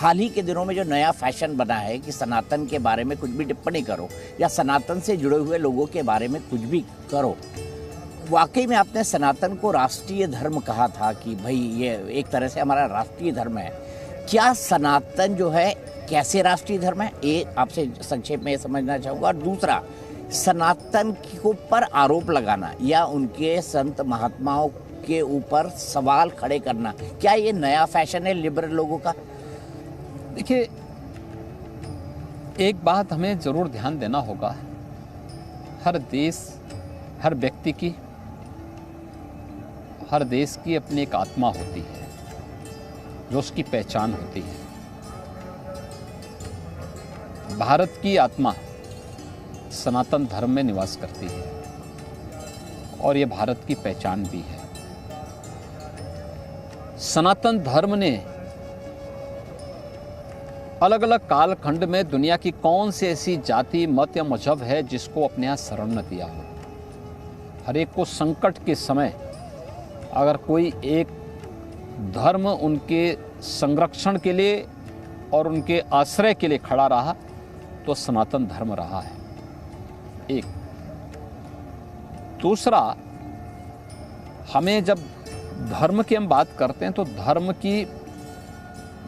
हाल ही के दिनों में जो नया फैशन बना है कि सनातन के बारे में कुछ भी टिप्पणी करो या सनातन से जुड़े हुए लोगों के बारे में कुछ भी करो, वाकई में आपने सनातन को राष्ट्रीय धर्म कहा था कि भाई ये एक तरह से हमारा राष्ट्रीय धर्म है। क्या सनातन जो है कैसे राष्ट्रीय धर्म है, ये आपसे संक्षेप में समझना चाहूँगा। और दूसरा, सनातन के ऊपर आरोप लगाना या उनके संत महात्माओं के ऊपर सवाल खड़े करना, क्या ये नया फैशन है लिबरल लोगों का? देखिए, एक बात हमें जरूर ध्यान देना होगा, हर देश, हर व्यक्ति की, हर देश की अपनी एक आत्मा होती है जो उसकी पहचान होती है। भारत की आत्मा सनातन धर्म में निवास करती है और ये भारत की पहचान भी है। सनातन धर्म ने अलग अलग कालखंड में दुनिया की कौन सी ऐसी जाति, मत या मजहब है जिसको अपने यहाँ शरण न दिया हो। हर एक को संकट के समय अगर कोई एक धर्म उनके संरक्षण के लिए और उनके आश्रय के लिए खड़ा रहा तो सनातन धर्म रहा है। एक दूसरा, हमें जब धर्म की हम बात करते हैं तो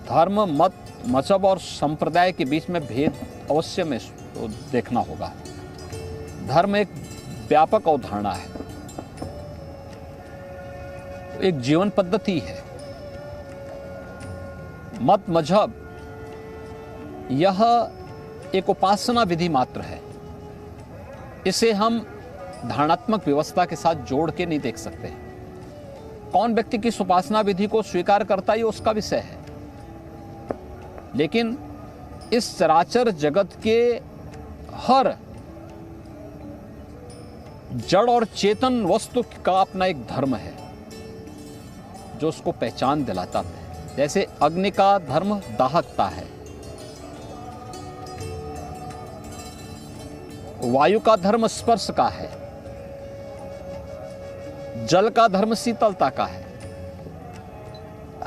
धर्म मत, मजहब और संप्रदाय के बीच में भेद अवश्य में तो देखना होगा। धर्म एक व्यापक अवधारणा है, एक जीवन पद्धति है। मत, मजहब यह एक उपासना विधि मात्र है। इसे हम धारणात्मक व्यवस्था के साथ जोड़ के नहीं देख सकते। कौन व्यक्ति किस उपासना विधि को स्वीकार करता है ये उसका विषय है, लेकिन इस चराचर जगत के हर जड़ और चेतन वस्तु का अपना एक धर्म है जो उसको पहचान दिलाता है। जैसे अग्नि का धर्म दाहकता है, वायु का धर्म स्पर्श का है, जल का धर्म शीतलता का है।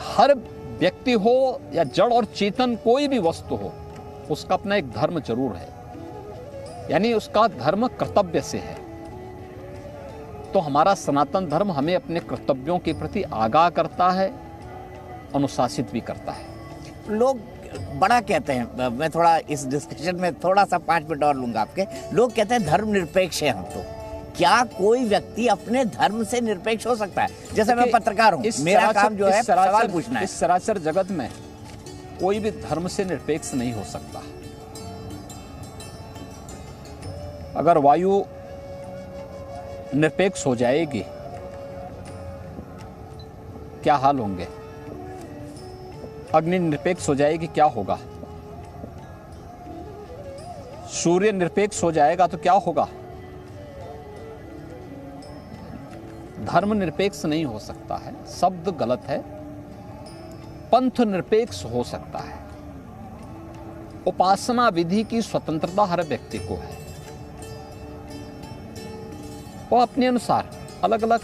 हर व्यक्ति हो या जड़ और चेतन कोई भी वस्तु हो, उसका अपना एक धर्म जरूर है, यानी उसका धर्म कर्तव्य से है। तो हमारा सनातन धर्म हमें अपने कर्तव्यों के प्रति आगाह करता है, अनुशासित भी करता है। लोग बड़ा कहते हैं, मैं थोड़ा इस डिस्कशन में थोड़ा सा 5 मिनट और लूंगा आपके। लोग कहते हैं धर्म निरपेक्ष है हम। तो क्या कोई व्यक्ति अपने धर्म से निरपेक्ष हो सकता है? जैसे मैं पत्रकार हूं, मेरा काम जो है सवाल पूछना है। इस सरासर जगत में कोई भी धर्म से निरपेक्ष नहीं हो सकता। अगर वायु निरपेक्ष हो जाएगी, क्या हाल होंगे? अग्नि निरपेक्ष हो जाएगी, क्या होगा? सूर्य निरपेक्ष हो जाएगा तो क्या होगा? धर्म निरपेक्ष नहीं हो सकता है, शब्द गलत है। पंथ निरपेक्ष हो सकता है। उपासना विधि की स्वतंत्रता हर व्यक्ति को है। वो अपने अनुसार अलग अलग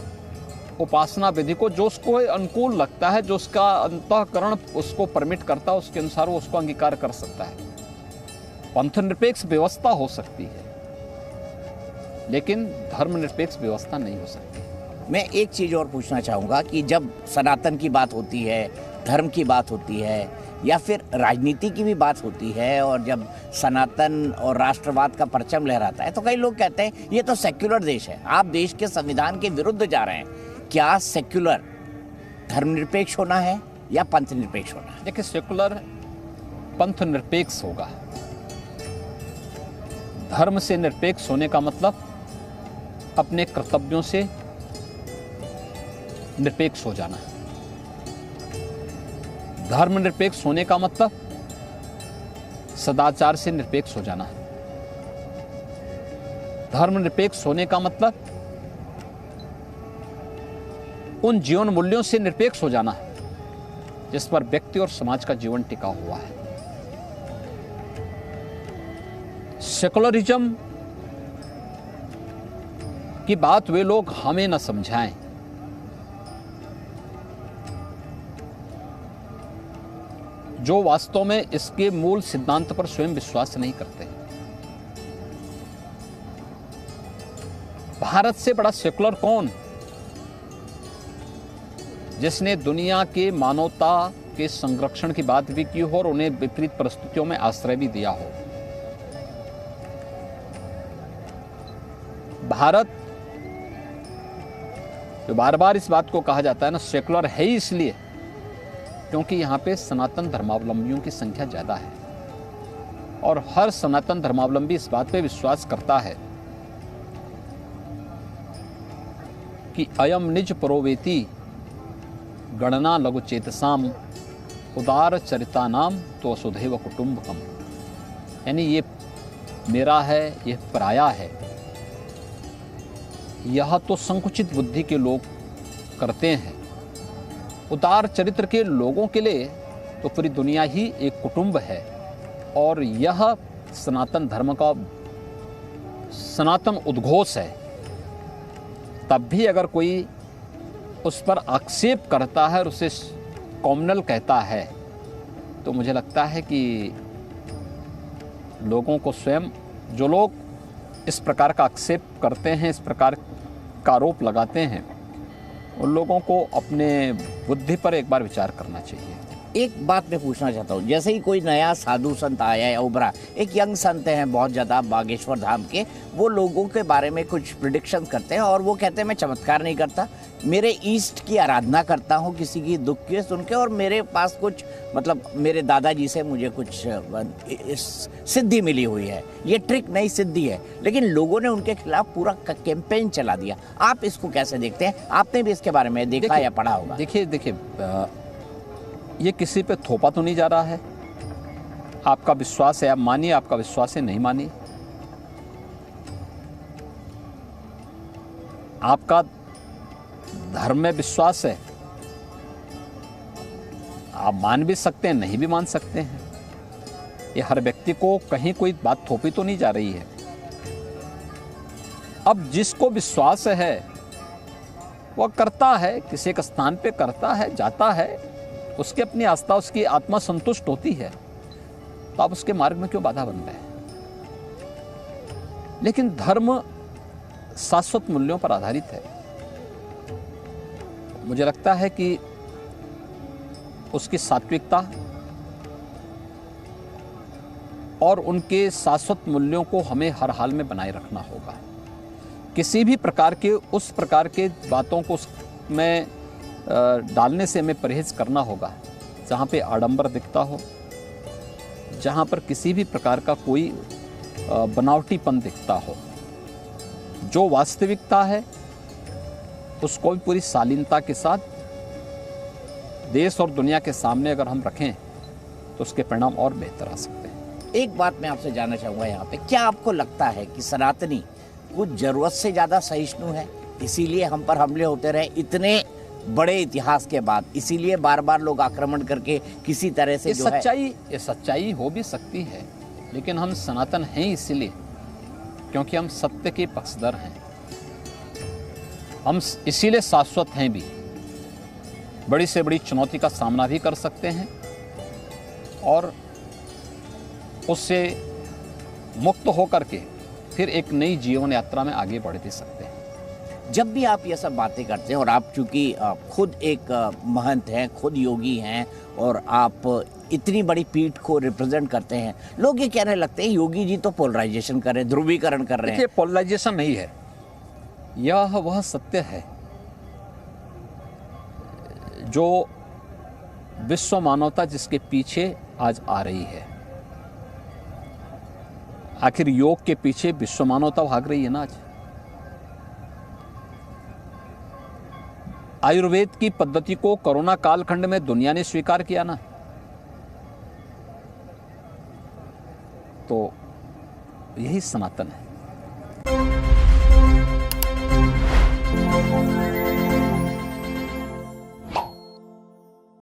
उपासना विधि को, जो उसको अनुकूल लगता है, जो उसका अंतःकरण उसको परमिट करता है, उसके अनुसार वो उसको अंगीकार कर सकता है। पंथ निरपेक्ष व्यवस्था हो सकती है, लेकिन धर्म निरपेक्ष व्यवस्था नहीं हो सकती। मैं एक चीज और पूछना चाहूंगा कि जब सनातन की बात होती है, धर्म की बात होती है, या फिर राजनीति की भी बात होती है, और जब सनातन और राष्ट्रवाद का परचम लहराता है, तो कई लोग कहते हैं ये तो सेक्युलर देश है, आप देश के संविधान के विरुद्ध जा रहे हैं। क्या सेक्युलर धर्मनिरपेक्ष होना है या पंथ निरपेक्ष होना है? देखिए, सेक्युलर पंथ निरपेक्ष होगा। धर्म से निरपेक्ष होने का मतलब अपने कर्तव्यों से निरपेक्ष हो जाना है। धर्म निरपेक्ष होने का मतलब सदाचार से निरपेक्ष हो जाना है। धर्म निरपेक्ष होने का मतलब उन जीवन मूल्यों से निरपेक्ष हो जाना है जिस पर व्यक्ति और समाज का जीवन टिका हुआ है। सेकुलरिज्म की बात वे लोग हमें न समझाएं। जो वास्तव में इसके मूल सिद्धांत पर स्वयं विश्वास नहीं करते। भारत से बड़ा सेकुलर कौन, जिसने दुनिया के मानवता के संरक्षण की बात भी की हो और उन्हें विपरीत परिस्थितियों में आश्रय भी दिया हो। भारत, जो बार बार इस बात को कहा जाता है ना, सेकुलर है ही इसलिए क्योंकि यहाँ पे सनातन धर्मावलंबियों की संख्या ज़्यादा है और हर सनातन धर्मावलंबी इस बात पे विश्वास करता है कि अयम निज परोवेति गणना लघु चेतसाम उदार चरिता नाम तो वसुधैव कुटुंबकम, यानी ये मेरा है, यह पराया है। यह तो संकुचित बुद्धि के लोग करते हैं। उदार चरित्र के लोगों के लिए तो पूरी दुनिया ही एक कुटुंब है और यह सनातन धर्म का सनातन उद्घोष है। तब भी अगर कोई उस पर आक्षेप करता है और उसे कॉम्युनल कहता है तो मुझे लगता है कि लोगों को स्वयं, जो लोग इस प्रकार का आक्षेप करते हैं, इस प्रकार का आरोप लगाते हैं, उन लोगों को अपने बुद्धि पर एक बार विचार करना चाहिए। एक बात मैं पूछना चाहता हूँ, जैसे ही कोई नया साधु संत आया है, उभरा, एक यंग संत हैं बहुत ज़्यादा बागेश्वर धाम के, वो लोगों के बारे में कुछ प्रिडिक्शंस करते हैं और वो कहते हैं मैं चमत्कार नहीं करता, मेरे ईष्ट की आराधना करता हूँ किसी की दुख के सुन के, और मेरे पास कुछ मतलब मेरे दादाजी से मुझे कुछ सिद्धि मिली हुई है, ये ट्रिक नहीं सिद्धि है। लेकिन लोगों ने उनके खिलाफ पूरा कैंपेन चला दिया। आप इसको कैसे देखते हैं? आपने भी इसके बारे में देखा या पढ़ा होगा। देखिए ये किसी पे थोपा तो नहीं जा रहा है। आपका विश्वास है, आप मानिए, आपका विश्वास है, नहीं मानिए। आपका धर्म में विश्वास है, आप मान भी सकते हैं, नहीं भी मान सकते हैं। ये हर व्यक्ति को कहीं कोई बात थोपी तो नहीं जा रही है। अब जिसको विश्वास है वह करता है, किसी एक स्थान पे करता है, जाता है, उसकी अपनी आस्था, उसकी आत्मा संतुष्ट होती है, तो आप उसके मार्ग में क्यों बाधा बन रहे हैं? लेकिन धर्म शाश्वत मूल्यों पर आधारित है। मुझे लगता है कि उसकी सात्विकता और उनके शाश्वत मूल्यों को हमें हर हाल में बनाए रखना होगा। किसी भी प्रकार के उस प्रकार के बातों को उसमें डालने से हमें परहेज करना होगा जहाँ पे आडंबर दिखता हो, जहाँ पर किसी भी प्रकार का कोई बनावटीपन दिखता हो। जो वास्तविकता है उसको भी पूरी शालीनता के साथ देश और दुनिया के सामने अगर हम रखें तो उसके परिणाम और बेहतर आ सकते हैं। एक बात मैं आपसे जानना चाहूँगा यहाँ पे, क्या आपको लगता है कि सनातनी कुछ ज़रूरत से ज़्यादा सहिष्णु है, इसीलिए हम पर हमले होते रहे इतने बड़े इतिहास के बाद, इसीलिए बार बार लोग आक्रमण करके किसी तरह से ये सच्चाई हो भी सकती है, लेकिन हम सनातन हैं इसीलिए क्योंकि हम सत्य के पक्षधर हैं। हम इसीलिए शाश्वत हैं भी, बड़ी से बड़ी चुनौती का सामना भी कर सकते हैं और उससे मुक्त होकर के फिर एक नई जीवन यात्रा में आगे बढ़ भी सकते हैं। जब भी आप ये सब बातें करते हैं, और आप चूंकि खुद एक महंत हैं, खुद योगी हैं, और आप इतनी बड़ी पीठ को रिप्रेजेंट करते हैं, लोग ये कहने लगते हैं योगी जी तो पोलराइजेशन कर रहे हैं, ध्रुवीकरण कर रहे हैं। देखिए, पोलराइजेशन नहीं है, यह वह सत्य है जो विश्व मानवता जिसके पीछे आज आ रही है। आखिर योग के पीछे विश्व मानवता भाग रही है ना। आज आयुर्वेद की पद्धति को कोरोना कालखंड में दुनिया ने स्वीकार किया ना, तो यही सनातन है।